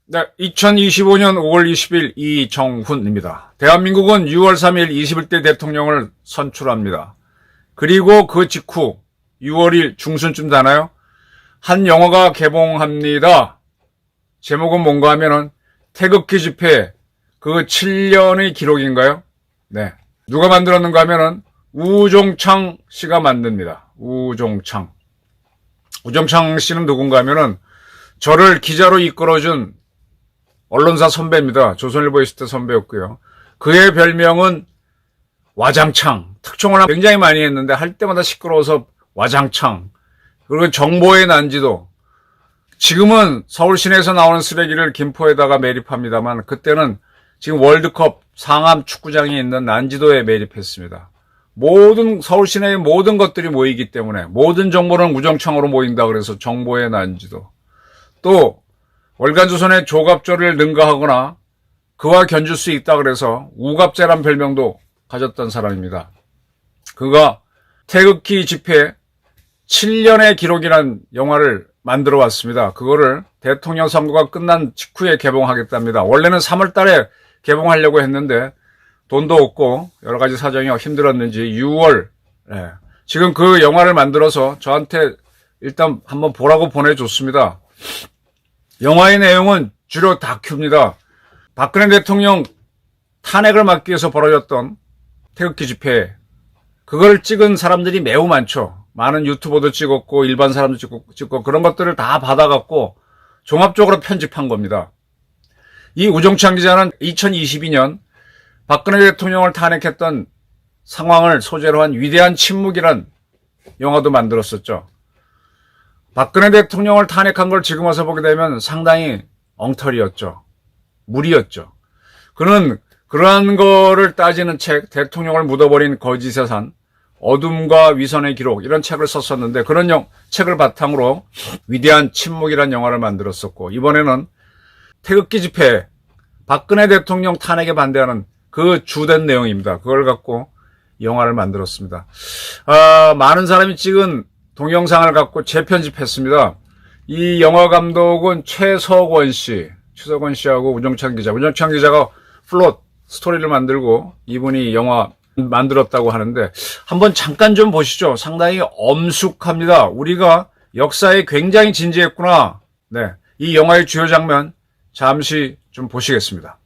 네, 2025년 5월 20일 이정훈입니다. 대한민국은 6월 3일 21대 대통령을 선출합니다. 그리고 그 직후 6월일 중순쯤 되나요? 한 영화가 개봉합니다. 제목은 뭔가 하면은 태극기 집회 그 7년의 기록인가요? 네. 누가 만들었는가 하면은 우종창 씨가 만듭니다. 우종창 씨는 누군가 하면은 저를 기자로 이끌어준 언론사 선배입니다. 조선일보에 있을 때 선배였고요. 그의 별명은 와장창. 특종을 굉장히 많이 했는데 할 때마다 시끄러워서 와장창. 그리고 정보의 난지도. 지금은 서울 시내에서 나오는 쓰레기를 김포에다가 매립합니다만 그때는 지금 월드컵 상암 축구장이 있는 난지도에 매립했습니다. 서울 시내의 모든 것들이 모이기 때문에 모든 정보는 우정창으로 모인다 그래서 정보의 난지도. 또 월간조선의 조갑조를 능가하거나 그와 견줄 수 있다 그래서 우갑제란 별명도 가졌던 사람입니다. 그가 태극기 집회 7년의 기록이란 영화를 만들어 왔습니다. 그거를 대통령 선거가 끝난 직후에 개봉하겠답니다. 원래는 3월 달에 개봉하려고 했는데 돈도 없고 여러 가지 사정이 힘들었는지 6월 지금 그 영화를 만들어서 저한테 일단 한번 보라고 보내줬습니다. 영화의 내용은 주로 다큐입니다. 박근혜 대통령 탄핵을 막기 위해서 벌어졌던 태극기 집회 그걸 찍은 사람들이 매우 많죠. 많은 유튜버도 찍었고 일반 사람도 찍고 그런 것들을 다 받아갖고 종합적으로 편집한 겁니다. 이 우종창 기자는 2022년 박근혜 대통령을 탄핵했던 상황을 소재로 한 위대한 침묵이란 영화도 만들었었죠. 박근혜 대통령을 탄핵한 걸 지금 와서 보게 되면 상당히 엉터리였죠. 무리였죠. 그는 그러한 거를 따지는 책, 대통령을 묻어버린 거짓의 산, 어둠과 위선의 기록 이런 책을 썼었는데 그런 책을 바탕으로 위대한 침묵이란 영화를 만들었었고 이번에는 태극기 집회, 박근혜 대통령 탄핵에 반대하는 그 주된 내용입니다. 그걸 갖고 영화를 만들었습니다. 많은 사람이 찍은 동영상을 갖고 재편집했습니다. 이 영화 감독은 최석원 씨하고 우정창 기자가 플롯 스토리를 만들고 이분이 영화 만들었다고 하는데 한번 잠깐 좀 보시죠. 상당히 엄숙합니다. 우리가 역사에 굉장히 진지했구나. 네, 이 영화의 주요 장면 잠시 좀 보시겠습니다.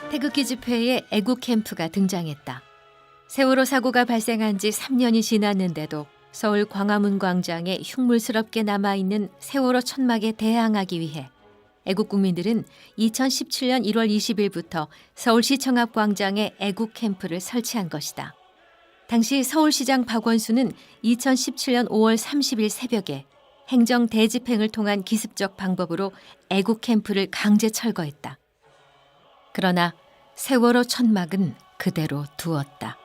태극기 집회에 애국 캠프가 등장했다. 세월호 사고가 발생한 지 3년이 지났는데도 서울 광화문 광장에 흉물스럽게 남아있는 세월호 천막에 대항하기 위해 애국 국민들은 2017년 1월 20일부터 서울시청 앞 광장에 애국 캠프를 설치한 것이다. 당시 서울시장 박원순은 2017년 5월 30일 새벽에 행정 대집행을 통한 기습적 방법으로 애국 캠프를 강제 철거했다. 그러나 세월호 천막은 그대로 두었다.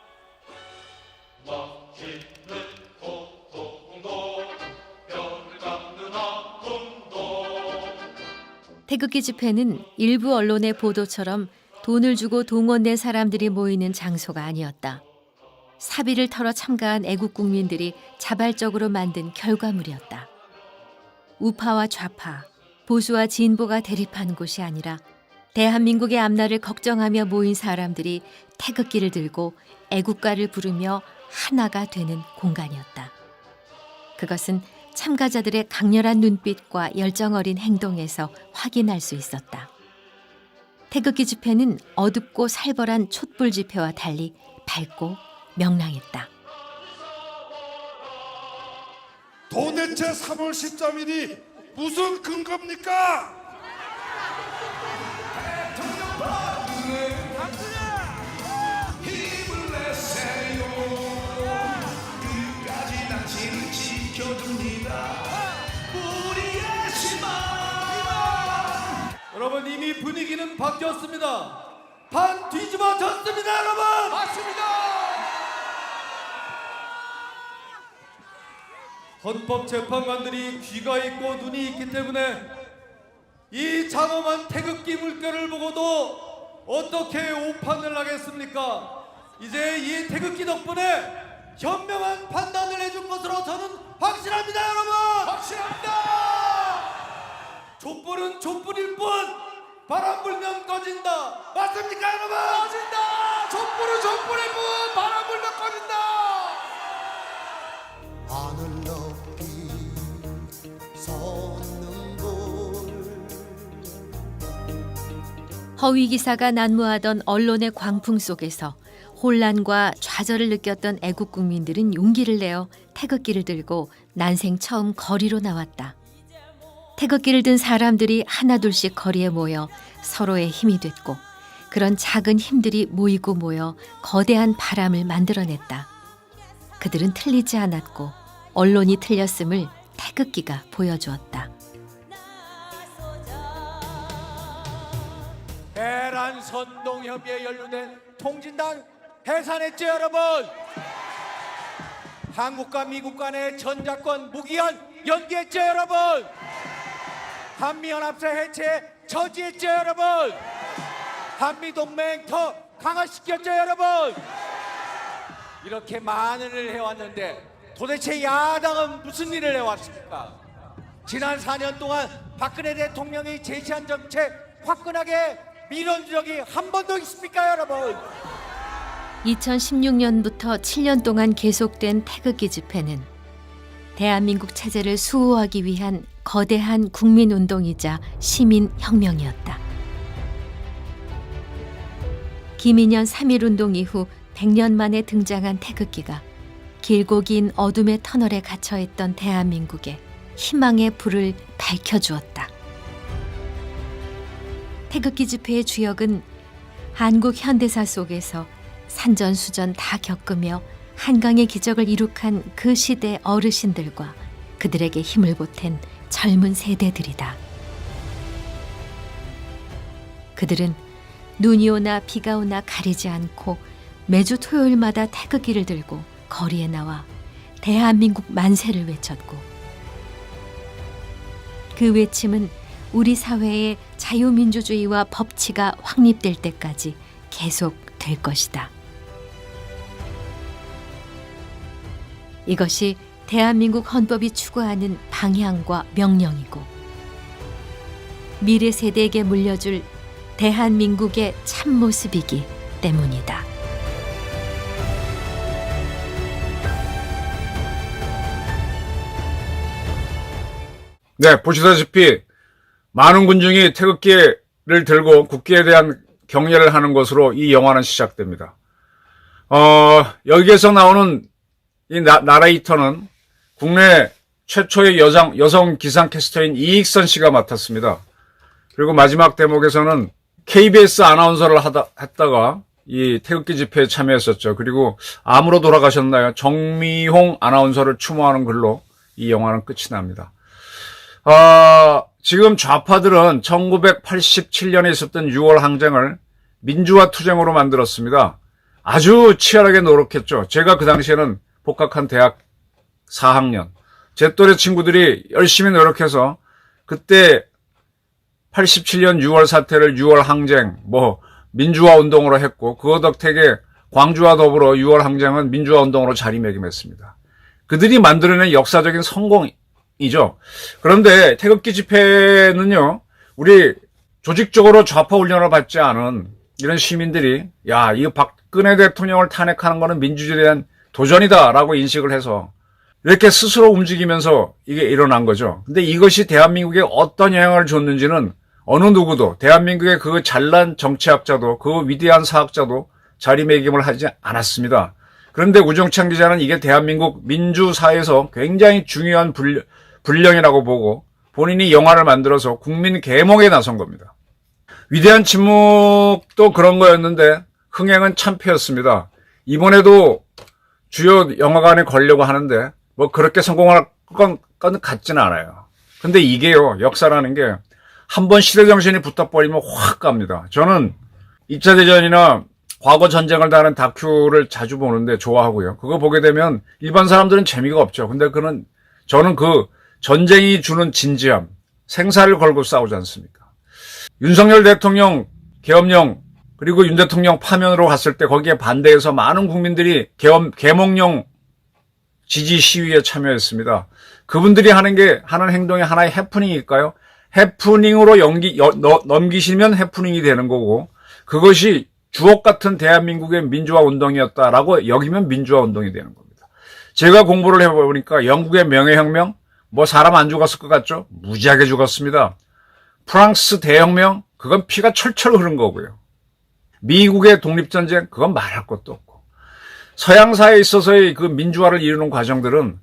태극기 집회는 일부 언론의 보도처럼 돈을 주고 동원된 사람들이 모이는 장소가 아니었다. 사비를 털어 참가한 애국 국민들이 자발적으로 만든 결과물이었다. 우파와 좌파, 보수와 진보가 대립하는 곳이 아니라 대한민국의 앞날을 걱정하며 모인 사람들이 태극기를 들고 애국가를 부르며 하나가 되는 공간이었다. 그것은 참가자들의 강렬한 눈빛과 열정 어린 행동에서 확인할 수 있었다. 태극기 집회는 어둡고 살벌한 촛불 집회와 달리 밝고 명랑했다. 도대체 3월 13일이 무슨 근거입니까? 힘을 내세요. 분위기는 바뀌었습니다. 반 뒤집어졌습니다, 여러분. 맞습니다. 헌법재판관들이 귀가 있고 눈이 있기 때문에 이 장엄한 태극기 물결을 보고도 어떻게 오판을 하겠습니까? 이제 이 태극기 덕분에 현명한 판단을 해준 것으로 저는 확신합니다, 여러분. 확신합니다. 촛불은 촛불일 뿐 바람 불면 꺼진다. 맞습니까, 여러분? 꺼진다. 촛불은 촛불일 뿐 바람 불면 꺼진다. 하늘 높이 솟는 돌 허위 기사가 난무하던 언론의 광풍 속에서 혼란과 좌절을 느꼈던 애국 국민들은 용기를 내어 태극기를 들고 난생 처음 거리로 나왔다. 태극기를 든 사람들이 하나둘씩 거리에 모여 서로의 힘이 됐고 그런 작은 힘들이 모이고 모여 거대한 바람을 만들어냈다. 그들은 틀리지 않았고 언론이 틀렸음을 태극기가 보여주었다. 대란 선동 혐의에 연루된 통진당 해산했죠, 여러분. 한국과 미국 간의 전작권 무기한 연기했죠, 여러분. 한미연합체 해체 저지했죠, 여러분. 한미동맹 더 강화시켰죠, 여러분. 이렇게 많은 일을 해왔는데 도대체 야당은 무슨 일을 해왔습니까? 지난 4년 동안 박근혜 대통령이 제시한 정책 화끈하게 밀어준 적이 한 번도 있습니까, 여러분? 2016년부터 7년 동안 계속된 태극기 집회는 대한민국 체제를 수호하기 위한 거대한 국민운동이자 시민혁명이었다. 김인현 3.1운동 이후 100년 만에 등장한 태극기가 길고 긴 어둠의 터널에 갇혀있던 대한민국에 희망의 불을 밝혀주었다. 태극기 집회의 주역은 한국 현대사 속에서 산전수전 다 겪으며 한강의 기적을 이룩한 그 시대 어르신들과 그들에게 힘을 보탠 젊은 세대들이다. 그들은 눈이 오나 비가 오나 가리지 않고 매주 토요일마다 태극기를 들고 거리에 나와 대한민국 만세를 외쳤고 그 외침은 우리 사회의 자유민주주의와 법치가 확립될 때까지 계속될 것이다. 이것이 대한민국 헌법이 추구하는 방향과 명령이고 미래 세대에게 물려줄 대한민국의 참모습이기 때문이다. 네, 보시다시피 많은 군중이 태극기를 들고 국기에 대한 경례를 하는 것으로 이 영화는 시작됩니다. 여기에서 나오는 이 나레이터는 국내 최초의 여성 기상캐스터인 이익선 씨가 맡았습니다. 그리고 마지막 대목에서는 KBS 아나운서를 했다가 이 태극기 집회에 참여했었죠. 그리고 암으로 돌아가셨나요? 정미홍 아나운서를 추모하는 글로 이 영화는 끝이 납니다. 지금 좌파들은 1987년에 있었던 6월 항쟁을 민주화 투쟁으로 만들었습니다. 아주 치열하게 노력했죠. 제가 그 당시에는 복학한 대학 4학년. 제 또래 친구들이 열심히 노력해서 그때 87년 6월 사태를 6월 항쟁, 민주화 운동으로 했고, 그거 덕택에 광주와 더불어 6월 항쟁은 민주화 운동으로 자리매김했습니다. 그들이 만들어낸 역사적인 성공이죠. 그런데 태극기 집회는요, 우리 조직적으로 좌파 훈련을 받지 않은 이런 시민들이, 이거 박근혜 대통령을 탄핵하는 거는 민주주의에 대한 도전이다라고 인식을 해서 이렇게 스스로 움직이면서 이게 일어난 거죠. 근데 이것이 대한민국에 어떤 영향을 줬는지는 어느 누구도, 대한민국의 그 잘난 정치학자도, 그 위대한 사학자도 자리매김을 하지 않았습니다. 그런데 우정찬 기자는 이게 대한민국 민주사에서 굉장히 중요한 불령이라고 보고 본인이 영화를 만들어서 국민 계몽에 나선 겁니다. 위대한 침묵도 그런 거였는데 흥행은 참패였습니다. 이번에도 주요 영화관에 걸려고 하는데 그렇게 성공할 건 같지는 않아요. 근데 이게요, 역사라는 게 한번 시대정신이 붙어버리면 확 갑니다. 저는 2차 대전이나 과거 전쟁을 다룬 다큐를 자주 보는데 좋아하고요. 그거 보게 되면 일반 사람들은 재미가 없죠. 근데 저는 그 전쟁이 주는 진지함, 생사를 걸고 싸우지 않습니까? 윤석열 대통령 계엄령 그리고 윤 대통령 파면으로 갔을 때 거기에 반대해서 많은 국민들이 계몽령 지지 시위에 참여했습니다. 그분들이 하는 행동이 하나의 해프닝일까요? 해프닝으로 넘기시면 해프닝이 되는 거고, 그것이 주옥 같은 대한민국의 민주화 운동이었다라고 여기면 민주화 운동이 되는 겁니다. 제가 공부를 해보니까 영국의 명예혁명, 사람 안 죽었을 것 같죠? 무지하게 죽었습니다. 프랑스 대혁명, 그건 피가 철철 흐른 거고요. 미국의 독립전쟁, 그건 말할 것도 없고. 서양사에 있어서의 그 민주화를 이루는 과정들은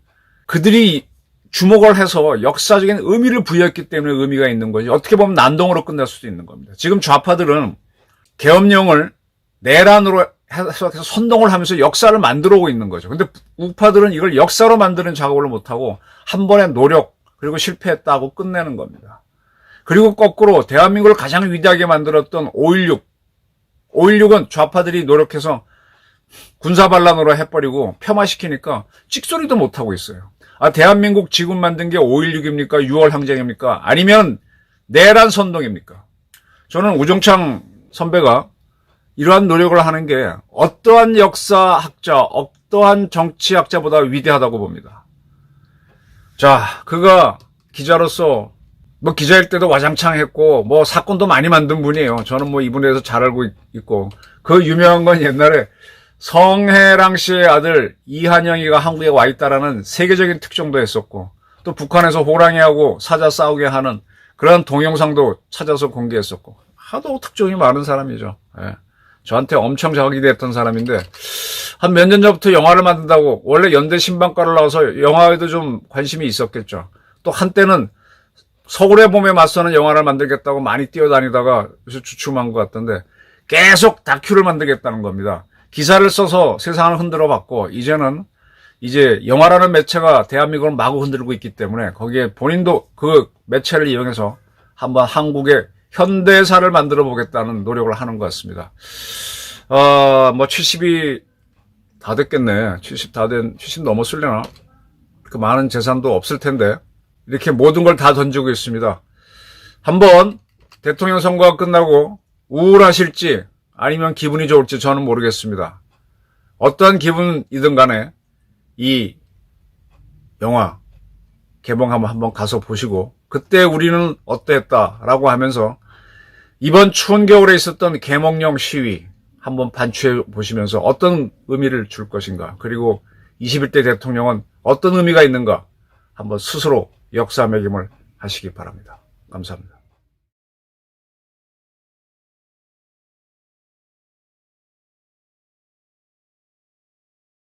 그들이 주목을 해서 역사적인 의미를 부여했기 때문에 의미가 있는 거지. 어떻게 보면 난동으로 끝날 수도 있는 겁니다. 지금 좌파들은 계엄령을 내란으로 해서 선동을 하면서 역사를 만들어 오고 있는 거죠. 근데 우파들은 이걸 역사로 만드는 작업을 못하고 한 번의 노력 그리고 실패했다고 끝내는 겁니다. 그리고 거꾸로 대한민국을 가장 위대하게 만들었던 5.16은 좌파들이 노력해서 군사반란으로 해버리고 폄하시키니까 찍소리도 못하고 있어요. 대한민국 지금 만든 게 5.16입니까? 6월 항쟁입니까? 아니면 내란 선동입니까? 저는 우종창 선배가 이러한 노력을 하는 게 어떠한 역사학자, 어떠한 정치학자보다 위대하다고 봅니다. 자, 그가 기자로서 기자일 때도 와장창 했고 사건도 많이 만든 분이에요. 저는 이분에 대해서 잘 알고 있고, 그 유명한 건 옛날에 성해랑 씨의 아들 이한영이가 한국에 와 있다라는 세계적인 특종도 했었고, 또 북한에서 호랑이하고 사자 싸우게 하는 그런 동영상도 찾아서 공개했었고, 하도 특종이 많은 사람이죠. 예. 저한테 엄청 자극이 됐던 사람인데, 한 몇 년 전부터 영화를 만든다고, 원래 연대 신방과를 나와서 영화에도 좀 관심이 있었겠죠. 또 한때는 서울의 봄에 맞서는 영화를 만들겠다고 많이 뛰어다니다가 요새 주춤한 것 같던데, 계속 다큐를 만들겠다는 겁니다. 기사를 써서 세상을 흔들어 봤고, 이제 영화라는 매체가 대한민국을 마구 흔들고 있기 때문에 거기에 본인도 그 매체를 이용해서 한번 한국의 현대사를 만들어 보겠다는 노력을 하는 것 같습니다. 70이 다 됐겠네. 70 넘었으려나? 그 많은 재산도 없을 텐데, 이렇게 모든 걸 다 던지고 있습니다. 한번 대통령 선거가 끝나고 우울하실지 아니면 기분이 좋을지 저는 모르겠습니다. 어떠한 기분이든 간에 이 영화 개봉하면 한번 가서 보시고, 그때 우리는 어땠다라고 하면서 이번 추운 겨울에 있었던 계몽령 시위 한번 반추해 보시면서 어떤 의미를 줄 것인가, 그리고 21대 대통령은 어떤 의미가 있는가 한번 스스로 역사 매김을 하시기 바랍니다. 감사합니다.